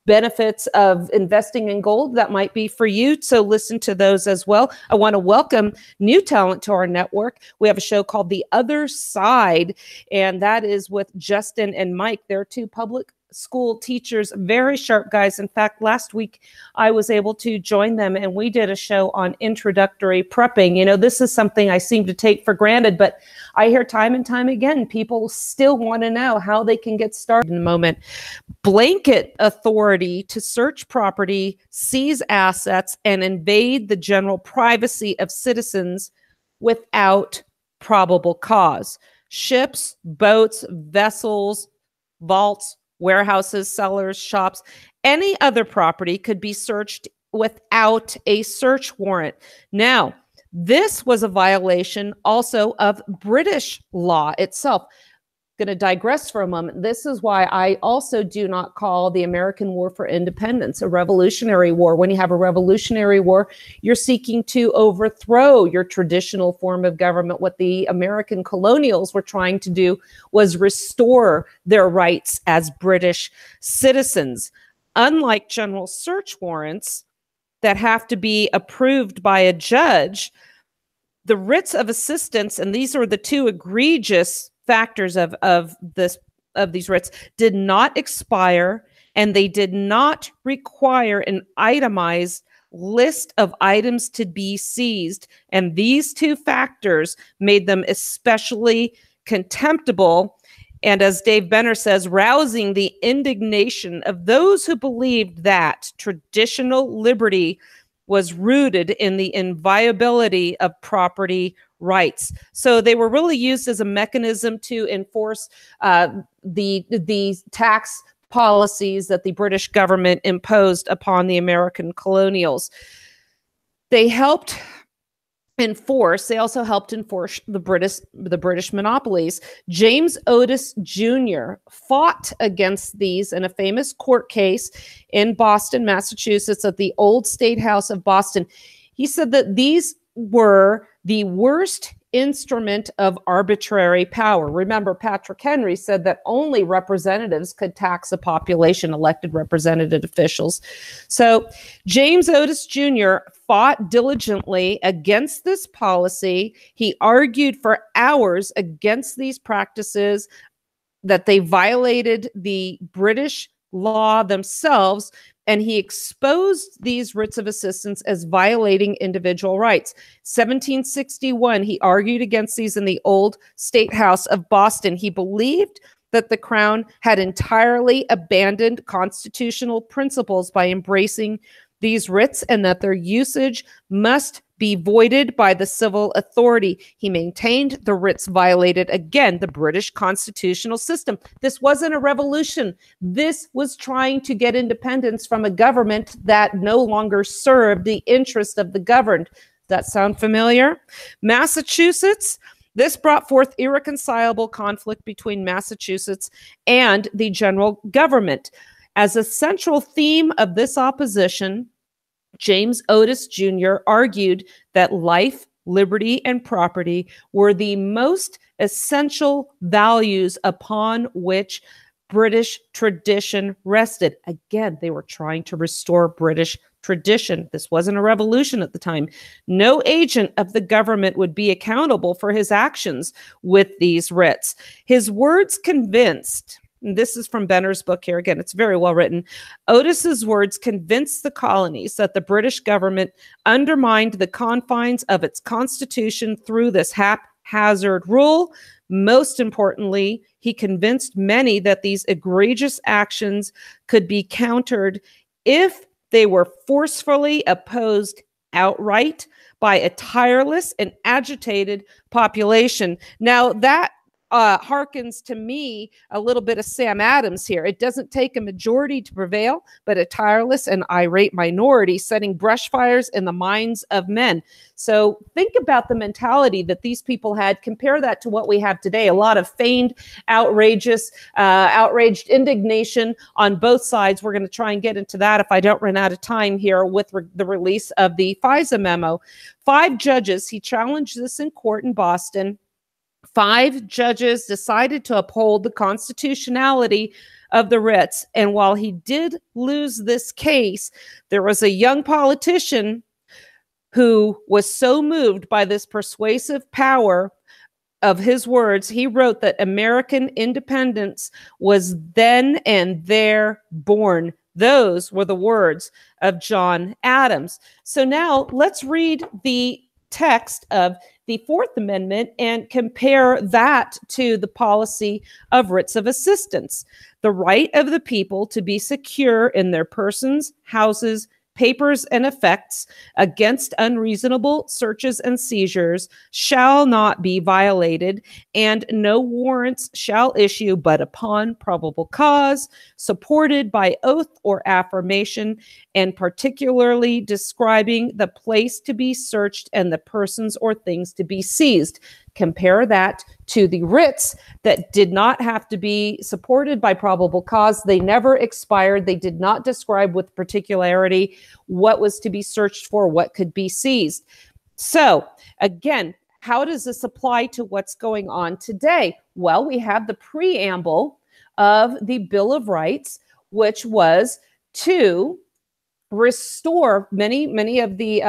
benefits of investing in gold, that might be for you. So listen to those as well. I want to welcome new talent to our network. We have a show called The Other Side, and that is with Justin and Mike. They're two public school teachers, very sharp guys. In fact, last week I was able to join them and we did a show on introductory prepping. You know, this is something I seem to take for granted, but I hear time and time again, people still want to know how they can get started in the moment. Blanket authority to search property, seize assets, and invade the general privacy of citizens without probable cause. Ships, boats, vessels, vaults, warehouses, cellars, shops, any other property could be searched without a search warrant. Now, this was a violation also of British law itself. Going to digress for a moment. This is why I also do not call the American War for Independence a revolutionary war. When you have a revolutionary war, you're seeking to overthrow your traditional form of government. What the American colonials were trying to do was restore their rights as British citizens. Unlike general search warrants that have to be approved by a judge, the writs of assistance, and these are the two egregious factors of these writs, did not expire, and they did not require an itemized list of items to be seized. And these two factors made them especially contemptible, and as Dave Benner says, rousing the indignation of those who believed that traditional liberty was rooted in the inviolability of property rights. So they were really used as a mechanism to enforce the tax policies that the British government imposed upon the American colonials. They helped enforce, they also helped enforce the British monopolies. James Otis Jr. fought against these in a famous court case in Boston, Massachusetts, at the Old State House of Boston. He said that these were the worst instrument of arbitrary power. Remember, Patrick Henry said that only representatives could tax a population, elected representative officials. So James Otis Jr. fought diligently against this policy. He argued for hours against these practices, that they violated the British law themselves, and he exposed these writs of assistance as violating individual rights. 1761, he argued against these in the Old State House of Boston. He believed that the Crown had entirely abandoned constitutional principles by embracing these writs, and that their usage must be voided by the civil authority. He maintained the writs violated, again, the British constitutional system. This wasn't a revolution. This was trying to get independence from a government that no longer served the interest of the governed. Does that sound familiar? Massachusetts, this brought forth irreconcilable conflict between Massachusetts and the general government. As a central theme of this opposition, James Otis Jr. argued that life, liberty, and property were the most essential values upon which British tradition rested. Again, they were trying to restore British tradition. This wasn't a revolution at the time. No agent of the government would be accountable for his actions with these writs. His words convinced, and this is from Benner's book here. Again, it's very well written. Otis's words convinced the colonies that the British government undermined the confines of its constitution through this haphazard rule. Most importantly, he convinced many that these egregious actions could be countered if they were forcefully opposed outright by a tireless and agitated population. Now, that harkens to me a little bit of Sam Adams here. It doesn't take a majority to prevail, but a tireless and irate minority setting brush fires in the minds of men. So think about the mentality that these people had. Compare that to what we have today. A lot of feigned, outraged indignation on both sides. We're going to try and get into that if I don't run out of time here with the release of the FISA memo. 5 judges, he challenged this in court in Boston. 5 judges decided to uphold the constitutionality of the writs. And while he did lose this case, there was a young politician who was so moved by this persuasive power of his words, he wrote that American independence was then and there born. Those were the words of John Adams. So now let's read the text of the Fourth Amendment and compare that to the policy of writs of assistance. The right of the people to be secure in their persons, houses, papers, and effects against unreasonable searches and seizures shall not be violated, and no warrants shall issue but upon probable cause, supported by oath or affirmation, and particularly describing the place to be searched and the persons or things to be seized. Compare that to the writs that did not have to be supported by probable cause. They never expired. They did not describe with particularity what was to be searched for, what could be seized. So again, how does this apply to what's going on today? Well, we have the preamble of the Bill of Rights, which was to restore many of the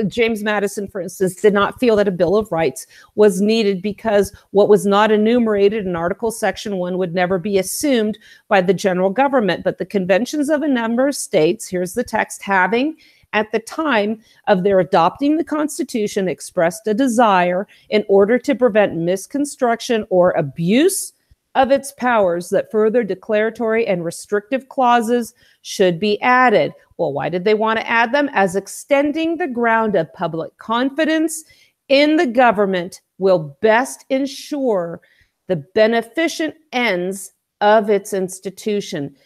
James Madison, for instance, did not feel that a Bill of Rights was needed because what was not enumerated in Article Section 1 would never be assumed by the general government. But the conventions of a number of states, here's the text, having at the time of their adopting the Constitution expressed a desire in order to prevent misconstruction or abuse of its powers that further declaratory and restrictive clauses should be added. Well, why did they want to add them? As extending the ground of public confidence in the government will best ensure the beneficent ends of its institution.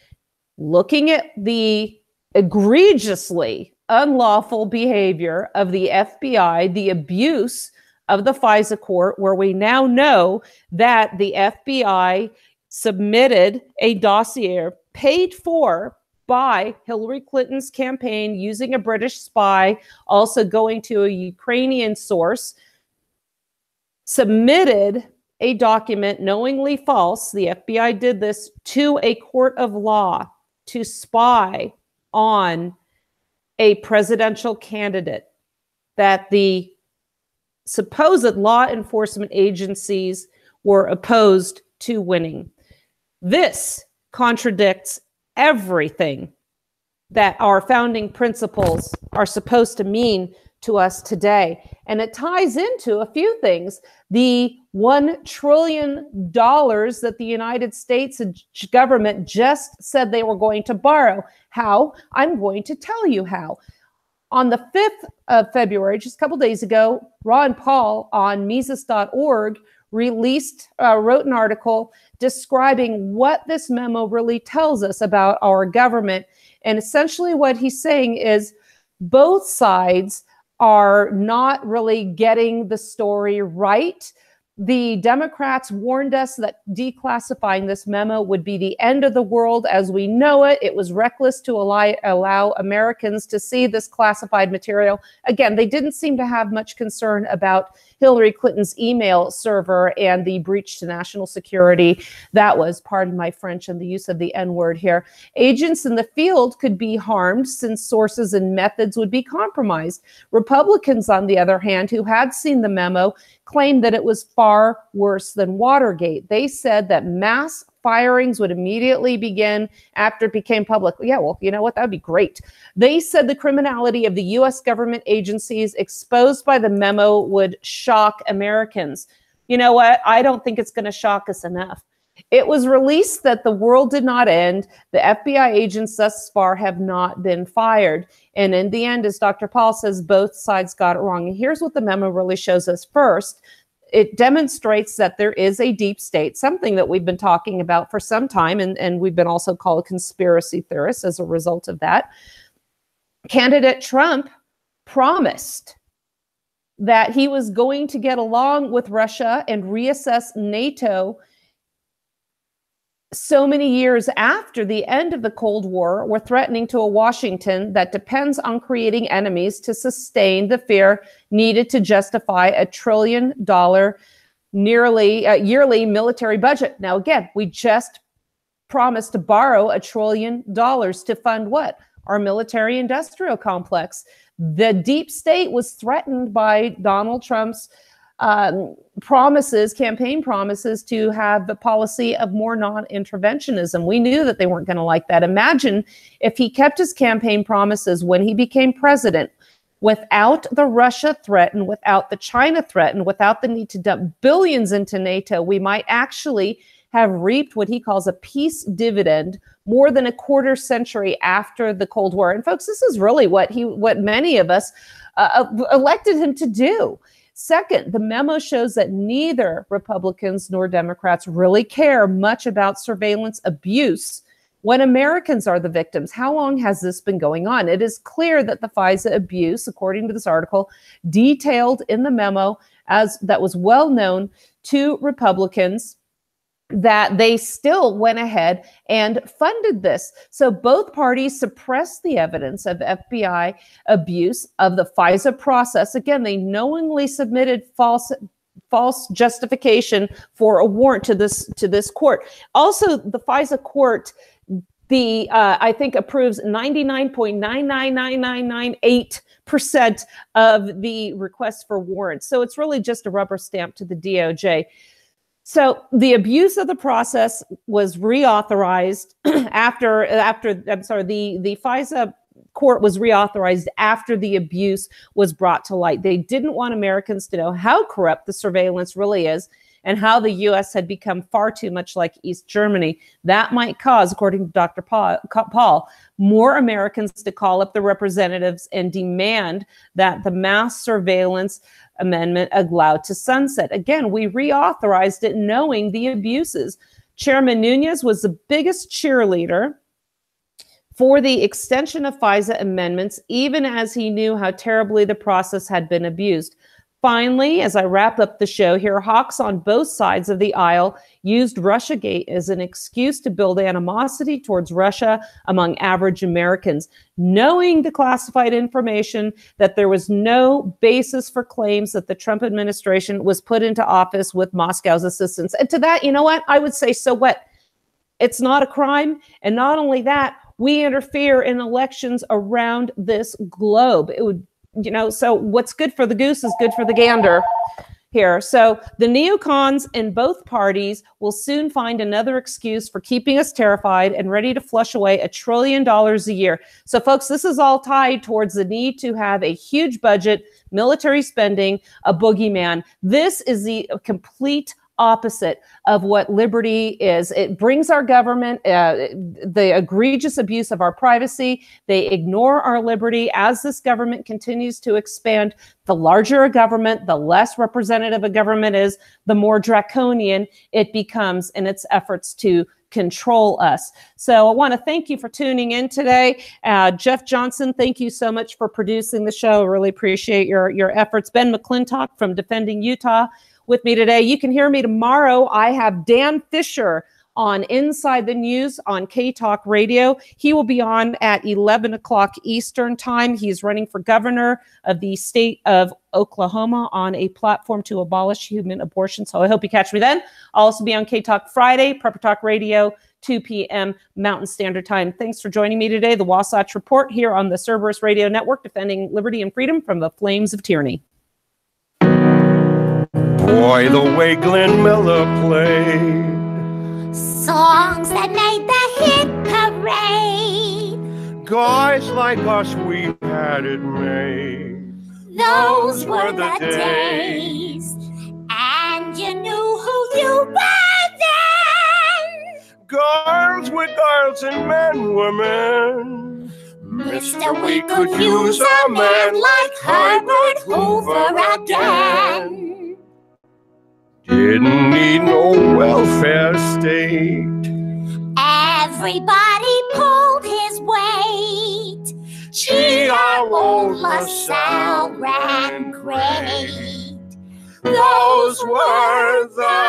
Looking at the egregiously unlawful behavior of the FBI, the abuse of the FISA court, where we now know that the FBI submitted a dossier paid for by Hillary Clinton's campaign using a British spy, also going to a Ukrainian source, submitted a document knowingly false. The FBI did this to a court of law to spy on a presidential candidate. that the supposed law enforcement agencies were opposed to winning. This contradicts everything that our founding principles are supposed to mean to us today. And it ties into a few things. The $1 trillion that the United States government just said they were going to borrow. How? I'm going to tell you how. On the 5th of February, just a couple days ago, Ron Paul on Mises.org wrote an article describing what this memo really tells us about our government. And essentially what he's saying is both sides are not really getting the story right. The Democrats warned us that declassifying this memo would be the end of the world as we know it. It was reckless to allow Americans to see this classified material. Again, they didn't seem to have much concern about Hillary Clinton's email server and the breach to national security. That was, pardon my French and the use of the N-word here. Agents in the field could be harmed since sources and methods would be compromised. Republicans, on the other hand, who had seen the memo, claimed that it was far worse than Watergate. They said that mass firings would immediately begin after it became public. Yeah, well, you know what? That would be great. They said the criminality of the U.S. government agencies exposed by the memo would shock Americans. You know what? I don't think it's going to shock us enough. It was released that the world did not end. The FBI agents thus far have not been fired. And in the end, as Dr. Paul says, both sides got it wrong. And here's what the memo really shows us. First, it demonstrates that there is a deep state, something that we've been talking about for some time, and we've been also called conspiracy theorists as a result of that. Candidate Trump promised that he was going to get along with Russia and reassess NATO so many years after the end of the Cold War. We're threatening to a Washington that depends on creating enemies to sustain the fear needed to justify $1 trillion yearly military budget. Now, again, we just promised to borrow $1 trillion to fund what? Our military industrial complex. The deep state was threatened by Donald Trump's campaign promises to have the policy of more non-interventionism. We knew that they weren't going to like that. Imagine if he kept his campaign promises when he became president, without the Russia threat and without the China threat and without the need to dump billions into NATO, we might actually have reaped what he calls a peace dividend more than a quarter century after the Cold War. And folks, this is really what many of us elected him to do. Second, the memo shows that neither Republicans nor Democrats really care much about surveillance abuse when Americans are the victims. How long has this been going on? It is clear that the FISA abuse, according to this article, detailed in the memo that was well known to Republicans, that they still went ahead and funded this. So both parties suppressed the evidence of FBI abuse of the FISA process. Again, they knowingly submitted false justification for a warrant to this court. Also, the FISA court, I think, approves 99.99998% of the requests for warrants. So it's really just a rubber stamp to the DOJ. So the abuse of the process was reauthorized the FISA court was reauthorized after the abuse was brought to light. They didn't want Americans to know how corrupt the surveillance really is and how the U.S. had become far too much like East Germany. That might cause, according to Dr. Paul, more Americans to call up the representatives and demand that the mass surveillance amendment allowed to sunset. Again, we reauthorized it knowing the abuses. Chairman Nunes was the biggest cheerleader for the extension of FISA amendments, even as he knew how terribly the process had been abused. Finally, as I wrap up the show here, hawks on both sides of the aisle used Russiagate as an excuse to build animosity towards Russia among average Americans, knowing the classified information that there was no basis for claims that the Trump administration was put into office with Moscow's assistance. And to that, you know what? I would say, so what? It's not a crime. And not only that, we interfere in elections around this globe. It would so what's good for the goose is good for the gander here. So the neocons in both parties will soon find another excuse for keeping us terrified and ready to flush away $1 trillion a year. So folks, this is all tied towards the need to have a huge budget, military spending, a boogeyman. This is the complete opposite of what liberty is. It brings our government, the egregious abuse of our privacy. They ignore our liberty. As this government continues to expand, the larger a government, the less representative a government is, the more draconian it becomes in its efforts to control us. So I want to thank you for tuning in today. Jeff Johnson, thank you so much for producing the show. I really appreciate your efforts. Ben McClintock from Defending Utah with me today. You can hear me tomorrow. I have Dan Fisher on Inside the News on K-Talk Radio. He will be on at 11 o'clock Eastern Time. He's running for governor of the state of Oklahoma on a platform to abolish human abortion. So I hope you catch me then. I'll also be on K-Talk Friday, Prepper Talk Radio, 2 p.m. Mountain Standard Time. Thanks for joining me today. The Wasatch Report here on the Cerberus Radio Network, defending liberty and freedom from the flames of tyranny. Boy, the way Glenn Miller played songs that made the hit parade. Guys like us, we had it made. Those were the days. And you knew who you were then. Girls were girls and men were men. Mister, we could use a man like Herbert Hoover again. Didn't need no welfare state. Everybody pulled his weight. Gee, our old LaSalle ran great. Those were the